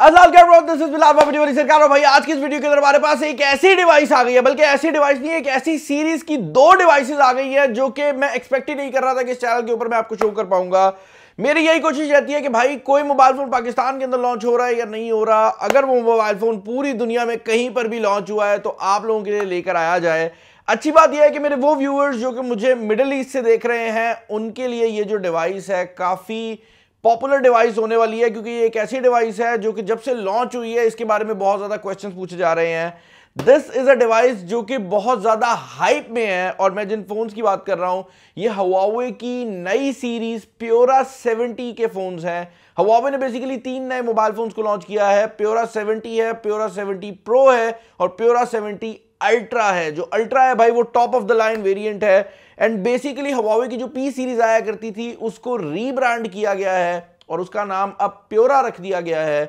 सरकार भाई, आज की इस वीडियो के अंदर हमारे पास एक ऐसी डिवाइस आ गई है, बल्कि ऐसी डिवाइस नहीं, एक ऐसी सीरीज की दो डिवाइसेस आ गई है जो कि मैं एक्सपेक्ट ही नहीं कर रहा था कि इस चैनल के ऊपर मैं आपको शो कर पाऊंगा। मेरी यही कोशिश रहती है कि भाई कोई मोबाइल फोन पाकिस्तान के अंदर लॉन्च हो रहा है या नहीं हो रहा, अगर वो मोबाइल फोन पूरी दुनिया में कहीं पर भी लॉन्च हुआ है तो आप लोगों के लिए लेकर आया जाए। अच्छी बात यह है कि मेरे वो व्यूअर्स जो कि मुझे मिडिल ईस्ट से देख रहे हैं, उनके लिए ये जो डिवाइस है काफी पॉपुलर डिवाइस होने वाली है, क्योंकि ये एक ऐसी डिवाइस है जो कि जब से लॉन्च हुई है इसके बारे में बहुत ज्यादा क्वेश्चंस पूछे जा रहे हैं। दिस इज अ डिवाइस जो कि बहुत ज्यादा हाइप में है, और मैं जिन फोन्स की बात कर रहा हूं ये Huawei की नई सीरीज Pura 70 के फोन्स हैं। Huawei ने बेसिकली 3 नए मोबाइल फोन्स को लॉन्च किया है। Pura 70 है, Pura 70 Pro है और Pura 70 अल्ट्रा है। जो अल्ट्रा है भाई वो top of the line variant है, एंड बेसिकली Huawei की जो P सीरीज आया करती थी उसको रीब्रांड किया गया है और उसका नाम अब Pura रख दिया गया है।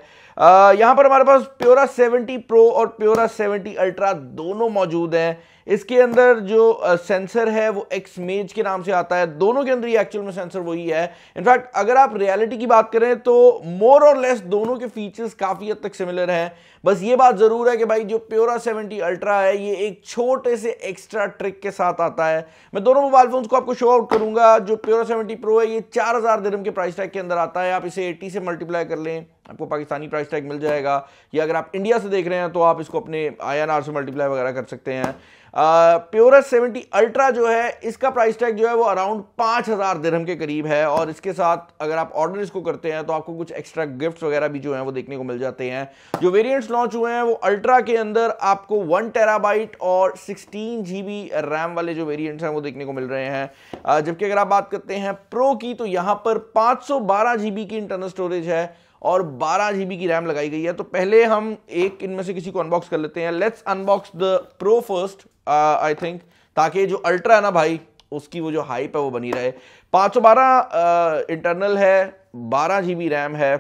यहां पर हमारे पास Pura 70 Pro और Pura 70 अल्ट्रा दोनों मौजूद हैं। इसके अंदर जो सेंसर है वो XMage के नाम से आता है। दोनों के अंदर ही एक्चुअल में सेंसर वही है। इनफैक्ट अगर आप रियलिटी की बात करें तो मोर और लेस दोनों के फीचर्स काफी हद तक सिमिलर हैं। बस ये बात जरूर है कि भाई जो Pura 70 अल्ट्रा है ये एक छोटे से एक्स्ट्रा ट्रिक के साथ आता है। मैं दोनों मोबाइल फोन्स को आपको शो आउट करूंगा। जो Pura 70 Pro है ये 4000 दिरहम के प्राइस टैग के अंदर आता है। आप इसे 80 से मल्टीप्लाई कर लें, आपको पाकिस्तानी प्राइस टैग मिल जाएगा, या अगर आप इंडिया से देख रहे हैं तो आप इसको अपने INR से मल्टीप्लाई वगैरह कर सकते हैं। Pura 70 अल्ट्रा जो है इसका प्राइस टैग जो है वो अराउंड 5000 दिरहम के करीब है, और इसके साथ अगर आप ऑर्डर इसको करते हैं तो आपको कुछ एक्स्ट्रा गिफ्ट्स वगैरह भी जो हैं वो देखने को मिल जाते हैं। जो वेरिएंट्स लॉन्च हुए हैं वो अल्ट्रा के अंदर आपको 1 टेराबाइट और 16 GB रैम वाले जो वेरिएंट्स हैं वो देखने को मिल रहे हैं। जबकि अगर आप बात करते हैं प्रो की तो यहाँ पर 512 GB की इंटरनल स्टोरेज है और 12 GB की रैम लगाई गई है। तो पहले हम एक इनमें से किसी को अनबॉक्स कर लेते हैं। Let's unbox the pro first I think, ताकि जो अल्ट्रा है ना भाई उसकी वो जो हाइप है वो बनी रहे। 512 इंटरनल है, 12 GB रैम है।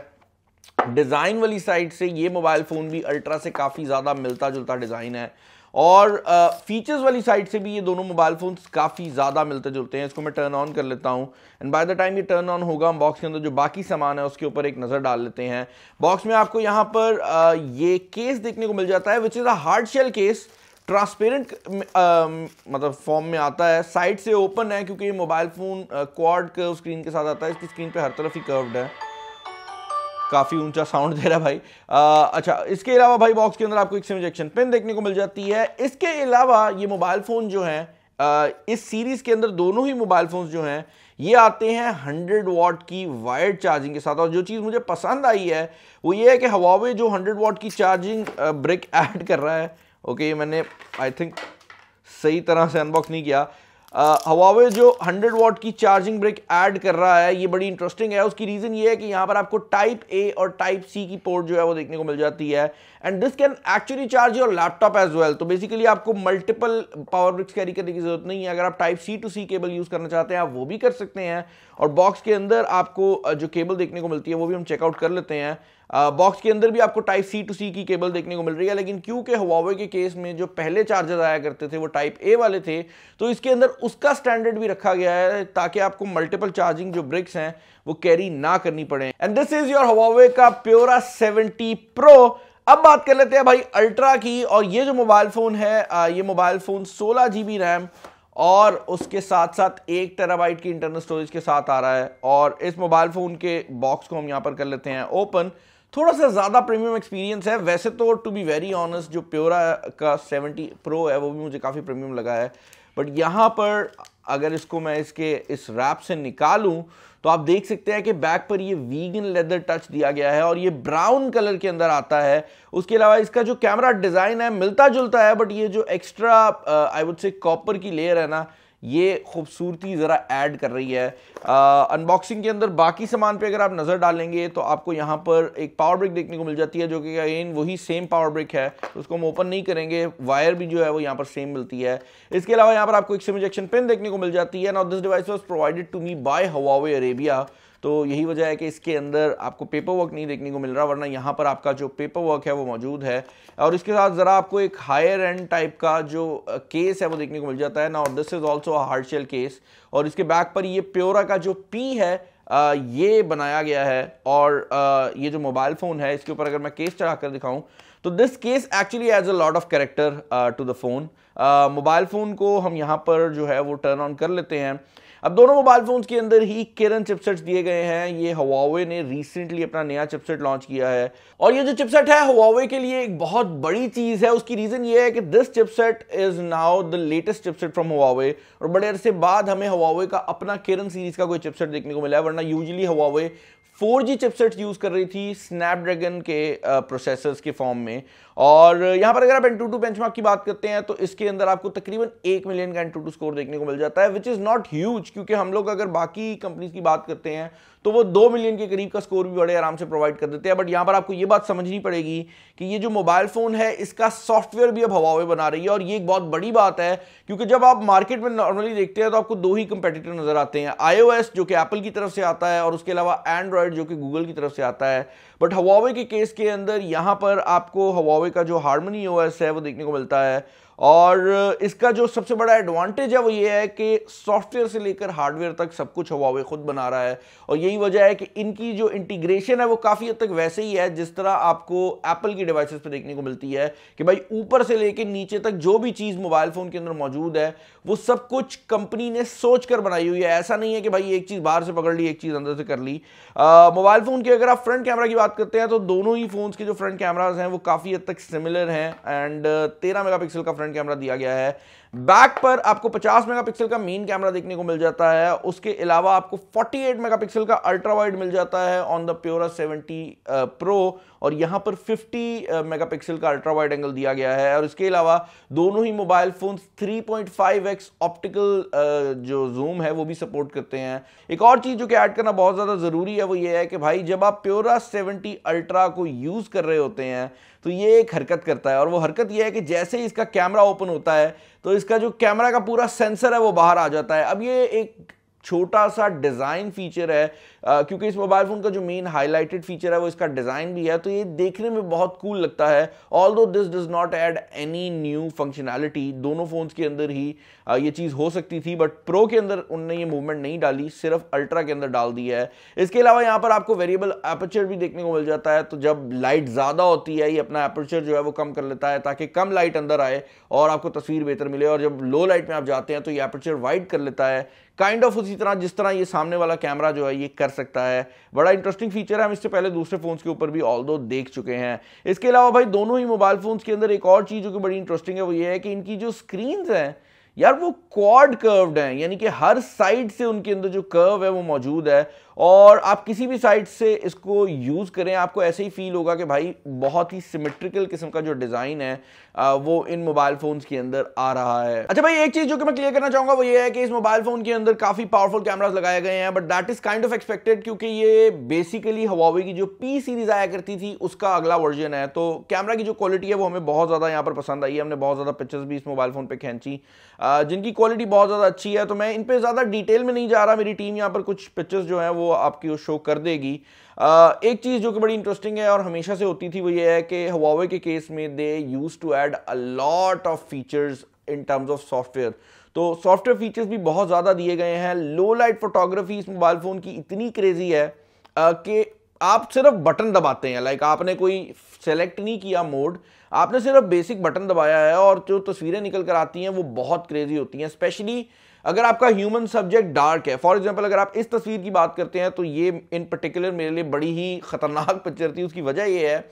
डिजाइन वाली साइड से ये मोबाइल फोन भी अल्ट्रा से काफी ज्यादा मिलता जुलता डिजाइन है, और फीचर्स वाली साइड से भी ये दोनों मोबाइल फोन्स काफ़ी ज़्यादा मिलते जुलते हैं। इसको मैं टर्न ऑन कर लेता हूँ, एंड बाय द टाइम ये टर्न ऑन होगा हम बॉक्स के अंदर जो बाकी सामान है उसके ऊपर एक नज़र डाल लेते हैं। बॉक्स में आपको यहाँ पर ये केस देखने को मिल जाता है, which is a hard shell case. Transparent मतलब फॉर्म में आता है, साइड से ओपन है क्योंकि ये mobile phone quad curve screen के साथ आता है। इसकी स्क्रीन पे हर तरफ ही कर्व्ड है, काफी ऊंचा साउंड दे रहा है भाई। अच्छा, इसके अलावा भाई बॉक्स के अंदर आपको एक सिम इजेक्शन पिन देखने को मिल जाती है। इसके अलावा ये मोबाइल फोन जो है इस सीरीज के अंदर दोनों ही मोबाइल फोन्स जो हैं ये आते हैं 100 वॉट की वायर्ड चार्जिंग के साथ। और जो चीज़ मुझे पसंद आई है वो ये है कि Huawei जो 100 वॉट की चार्जिंग ब्रिक ऐड कर रहा है। ओके, मैंने आई थिंक सही तरह से अनबॉक्स नहीं किया। Huawei जो 100 वॉट की चार्जिंग ब्रिक ऐड कर रहा है ये बड़ी इंटरेस्टिंग है। उसकी रीजन ये है कि यहाँ पर आपको टाइप A और टाइप C की पोर्ट जो है वो देखने को मिल जाती है, and this can actually charge your laptop as well. तो बेसिकली आपको मल्टीपल पावर ब्रिक्स कैरी करने की जरूरत नहीं है। अगर आप type C to C cable use करना चाहते हैं आप वो भी कर सकते हैं। और बॉक्स के अंदर आपको जो केबल देखने को मिलती है वो भी हम चेकआउट कर लेते हैं। बॉक्स के अंदर भी आपको टाइप C to C की केबल देखने को मिल रही है, लेकिन क्योंकि Huawei के केस में जो पहले चार्जर आया करते थे वो टाइप A वाले थे, तो इसके अंदर उसका स्टैंडर्ड भी रखा गया है ताकि आपको मल्टीपल चार्जिंग जो ब्रिक्स हैं वो कैरी ना करनी पड़े। And this is your Huawei का Pura 70 Pro। अब बात कर लेते हैं भाई अल्ट्रा की, और ये जो मोबाइल फोन है ये मोबाइल फोन 16 GB रैम और उसके साथ साथ 1 टेराबाइट की इंटरनल स्टोरेज के साथ आ रहा है। और इस मोबाइल फोन के बॉक्स को हम यहाँ पर कर लेते हैं ओपन। थोड़ा सा ज़्यादा प्रीमियम एक्सपीरियंस है वैसे तो, टू बी वेरी ऑनेस्ट जो Pura का 70 Pro है वो भी मुझे काफ़ी प्रीमियम लगा है, बट यहाँ पर अगर इसको मैं इसके इस रैप से निकालूं तो आप देख सकते हैं कि बैक पर ये वीगन लेदर टच दिया गया है और ये ब्राउन कलर के अंदर आता है। उसके अलावा इसका जो कैमरा डिज़ाइन है मिलता जुलता है, बट ये जो extra I would say copper की लेयर है ना ये खूबसूरती ज़रा ऐड कर रही है। अनबॉक्सिंग के अंदर बाकी सामान पे अगर आप नज़र डालेंगे तो आपको यहाँ पर एक पावर ब्रिक देखने को मिल जाती है, जो कि अगेन वही सेम पावर ब्रिक है, तो उसको हम ओपन नहीं करेंगे। वायर भी जो है वो यहाँ पर सेम मिलती है। इसके अलावा यहाँ पर आपको एक सिम इजेक्शन पिन देखने को मिल जाती है। Now this device was provided to me by Huawei Arabia, तो यही वजह है कि इसके अंदर आपको पेपर वर्क नहीं देखने को मिल रहा, वरना यहाँ पर आपका जो पेपर वर्क है वो मौजूद है। और इसके साथ ज़रा आपको एक हायर एंड टाइप का जो केस है वो देखने को मिल जाता है। Now this is also a hard shell case, और इसके बैक पर ये Pura का जो P है ये बनाया गया है। और ये जो मोबाइल फ़ोन है इसके ऊपर अगर मैं केस चढ़ा कर दिखाऊं तो this case actually adds a lot of character to the phone. Mobile phone को हम यहाँ पर जो है वो टर्न ऑन कर लेते हैं। अब दोनों मोबाइल फोन्स के अंदर ही किरण चिपसेट्स दिए गए हैं। ये Huawei ने रिसेंटली अपना नया चिपसेट लॉन्च किया है और ये जो चिपसेट है Huawei के लिए एक बहुत बड़ी चीज़ है। उसकी रीज़न ये है कि this chipset is now the latest chipset from Huawei और बड़े अरसे बाद हमें Huawei का अपना किरण सीरीज़ का कोई चिपसेट देखने को मिला है, वरना usually Huawei 4G chipsets use कर रही थी स्नैपड्रैगन के प्रोसेसर्स के फॉर्म में। और यहाँ पर अगर आप Antutu बेंचमार्क की बात करते हैं तो इसके अंदर आपको तकरीबन 1 मिलियन का Antutu स्कोर देखने को मिल जाता है, विच इज़ नॉट ह्यूज, क्योंकि हम लोग अगर बाकी कंपनीज की बात करते हैं तो वो 2 मिलियन के करीब का स्कोर भी बड़े आराम से प्रोवाइड कर देते हैं। बट यहाँ पर आपको ये बात समझनी पड़ेगी कि ये जो मोबाइल फ़ोन है इसका सॉफ्टवेयर भी अब Huawei बना रही है और ये एक बहुत बड़ी बात है, क्योंकि जब आप मार्केट में नॉर्मली देखते हैं तो आपको 2 ही कंपेटिटर नजर आते हैं, iOS जो कि एप्पल की तरफ से आता है और उसके अलावा एंड्रॉयड जो कि गूगल की तरफ से आता है। बट Huawei के केस के अंदर यहाँ पर आपको Huawei का जो हार्मनी OS है वो देखने को मिलता है और इसका जो सबसे बड़ा एडवांटेज है वो ये है कि सॉफ्टवेयर से लेकर हार्डवेयर तक सब कुछ Huawei खुद बना रहा है और यही वजह है कि इनकी जो इंटीग्रेशन है वो काफ़ी हद तक वैसे ही है जिस तरह आपको एप्पल की डिवाइसेस पे देखने को मिलती है कि भाई ऊपर से लेकर नीचे तक जो भी चीज़ मोबाइल फ़ोन के अंदर मौजूद है वो सब कुछ कंपनी ने सोच कर बनाई हुई है। ऐसा नहीं है कि भाई एक चीज़ बाहर से पकड़ ली एक चीज़ अंदर से कर ली। मोबाइल फ़ोन की अगर आप फ्रंट कैमरा की बात करते हैं तो दोनों ही फ़ोन्स के जो फ्रंट कैमराज हैं वो काफ़ी हद तक सिमिलर हैं एंड 13 मेगापिक्सल का फ्रंट कैमरा दिया गया है। बैक पर आपको 50 मेगापिक्सल का मेन कैमरा देखने को मिल जाता है, उसके अलावा आपको 48 मेगापिक्सल का अल्ट्रा वाइड मिल जाता है ऑन द प्योरा 70 प्रो और यहाँ पर 50 मेगापिक्सल का अल्ट्रा वाइड एंगल दिया गया है। और इसके अलावा दोनों ही मोबाइल फोन 3.5x ऑप्टिकल जो जूम है वो भी सपोर्ट करते हैं। एक और चीज़ जो कि ऐड करना बहुत ज़्यादा ज़रूरी है वो ये है कि भाई जब आप प्योरा 70 अल्ट्रा को यूज़ कर रहे होते हैं तो ये एक हरकत करता है और वो हरकत ये है कि जैसे ही इसका कैमरा ओपन होता है तो इसका जो कैमरा का पूरा सेंसर है वो बाहर आ जाता है। अब ये एक छोटा सा डिज़ाइन फीचर है क्योंकि इस मोबाइल फ़ोन का जो मेन हाईलाइटेड फीचर है वो इसका डिज़ाइन भी है, तो ये देखने में बहुत कूल लगता है। Although this does not add any new functionality, दोनों फ़ोन्स के अंदर ही ये चीज़ हो सकती थी बट प्रो के अंदर उनने ये मूवमेंट नहीं डाली, सिर्फ अल्ट्रा के अंदर डाल दी है। इसके अलावा यहाँ पर आपको वेरिएबल एपर्चर भी देखने को मिल जाता है, तो जब लाइट ज़्यादा होती है ये अपना एपर्चर जो है वो कम कर लेता है ताकि कम लाइट अंदर आए और आपको तस्वीर बेहतर मिले, और जब लो लाइट में आप जाते हैं तो ये एपर्चर वाइड कर लेता है काइंड ऑफ उसी तरह जिस तरह ये सामने वाला कैमरा जो है ये कर सकता है। बड़ा इंटरेस्टिंग फीचर है, हम इससे पहले दूसरे फोन्स के ऊपर भी ऑल्दो देख चुके हैं। इसके अलावा भाई दोनों ही मोबाइल फोन्स के अंदर एक और चीज़ जो कि बड़ी इंटरेस्टिंग है वो ये है कि इनकी जो स्क्रीन्स हैं यार वो क्वाड कर्व्ड हैं, यानी कि हर साइड से उनके अंदर जो कर्व है वो मौजूद है और आप किसी भी साइड से इसको यूज़ करें आपको ऐसे ही फील होगा कि भाई बहुत ही सिमेट्रिकल किस्म का जो डिज़ाइन है वो इन मोबाइल फ़ोन्स के अंदर आ रहा है। अच्छा भाई एक चीज़ जो कि मैं क्लियर करना चाहूँगा वो ये है कि इस मोबाइल फ़ोन के अंदर काफ़ी पावरफुल कैमरास लगाए गए हैं but that is kind of expected क्योंकि ये बेसिकली Huawei की जो P सीरीज़ आया करती थी उसका अगला वर्जन है। तो कैमरा की जो क्वालिटी है वो हमें बहुत ज़्यादा यहाँ पर पसंद आई है, हमने बहुत ज़्यादा पिक्चर्स भी इस मोबाइल फ़ोन पर खींची जिनकी क्वालिटी बहुत ज़्यादा अच्छी है। तो मैं इन पर ज़्यादा डिटेल में नहीं जा रहा, मेरी टीम यहाँ पर कुछ पिक्चर्स जो हैं वो आपकी शो कर देगी। एक चीज़ जो कि बड़ी इंटरेस्टिंग है और हमेशा से होती थी वो ये है कि Huawei के केस में they used to add a lot of features in terms of software, तो सॉफ्टवेयर फीचर्स भी बहुत ज़्यादा दिए गए हैं। लो लाइट फोटोग्राफी इस मोबाइल फ़ोन की इतनी क्रेजी है कि आप सिर्फ बटन दबाते हैं, लाइक आपने कोई सेलेक्ट नहीं किया मोड, आपने सिर्फ बेसिक बटन दबाया है और जो तस्वीरें निकल कर आती हैं वो बहुत क्रेजी होती हैं, स्पेशली अगर आपका ह्यूमन सब्जेक्ट डार्क है। फॉर एग्जांपल अगर आप इस तस्वीर की बात करते हैं तो ये इन पर्टिकुलर मेरे लिए बड़ी ही ख़तरनाक पिक्चर थी। उसकी वजह ये है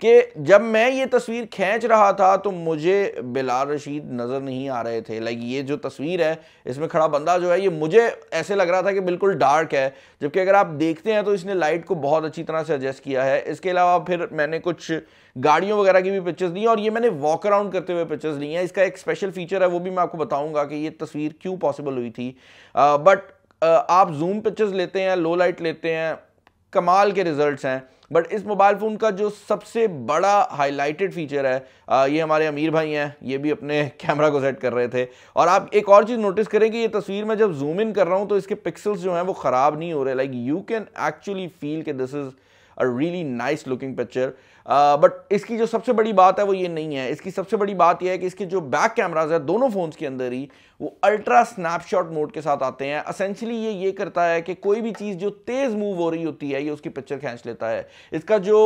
कि जब मैं ये तस्वीर खींच रहा था तो मुझे बिलाल रशीद नज़र नहीं आ रहे थे। लाइक ये जो तस्वीर है इसमें खड़ा बंदा जो है ये मुझे ऐसे लग रहा था कि बिल्कुल डार्क है, जबकि अगर आप देखते हैं तो इसने लाइट को बहुत अच्छी तरह से एडजस्ट किया है। इसके अलावा फिर मैंने कुछ गाड़ियों वगैरह की भी पिक्चर्स ली और ये मैंने वॉक अराउंड करते हुए पिक्चर्स ली हैं। इसका एक स्पेशल फीचर है वो भी मैं आपको बताऊंगा कि ये तस्वीर क्यों पॉसिबल हुई थी। बट आप जूम पिक्चर्स लेते हैं, लो लाइट लेते हैं, कमाल के रिजल्ट्स हैं। बट इस मोबाइल फ़ोन का जो सबसे बड़ा हाईलाइटेड फीचर है ये हमारे अमीर भाई हैं, ये भी अपने कैमरा को सेट कर रहे थे। और आप एक और चीज़ नोटिस करें कि ये तस्वीर में जब जूम इन कर रहा हूँ तो इसके पिक्सल्स जो हैं वो ख़राब नहीं हो रहे। Like you can actually feel कि this is a really nice looking picture. But इसकी जो सबसे बड़ी बात है वो ये नहीं है। इसकी सबसे बड़ी बात यह है कि इसके जो बैक कैमराज है दोनों फोन्स के अंदर ही वो अल्ट्रा स्नैपशॉट मोड के साथ आते हैं। एसेंशियली ये करता है कि कोई भी चीज़ जो तेज़ मूव हो रही होती है ये उसकी पिक्चर खींच लेता है। इसका जो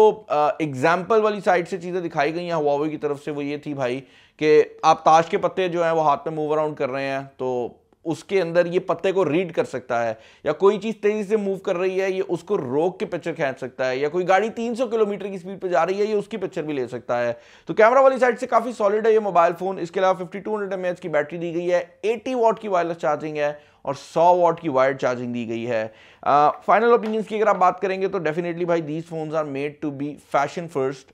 एग्जाम्पल वाली साइड से चीज़ें दिखाई गई हैं हुआवे की तरफ से वो ये थी भाई कि आप ताश के पत्ते जो हैं वो हाथ में मूव अराउंड कर रहे हैं तो उसके अंदर ये पत्ते को रीड कर सकता है, या कोई चीज तेजी से मूव कर रही है ये उसको रोक के पिक्चर खींच सकता है, या कोई गाड़ी 300 किलोमीटर की स्पीड पे जा रही है ये उसकी पिक्चर भी ले सकता है। तो कैमरा वाली साइड से काफी सॉलिड है ये मोबाइल फोन। इसके अलावा 5200 mAh की बैटरी दी गई है, 80 वॉट की वायरलेस चार्जिंग है और 100 वॉट की वायर्ड चार्जिंग दी गई है। फाइनल ओपिनियंस की अगर आप बात करेंगे तो डेफिनेटली भाई these phones are made to be fashion first,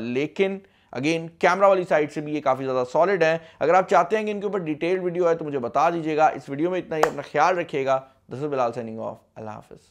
लेकिन अगेन कैमरा वाली साइड से भी ये काफ़ी ज़्यादा सॉलिड है। अगर आप चाहते हैं कि इनके ऊपर डिटेल्ड वीडियो है तो मुझे बता दीजिएगा। इस वीडियो में इतना ही, अपना ख्याल रखिएगा। This is Bilal signing off. अल्लाह हाफिज़।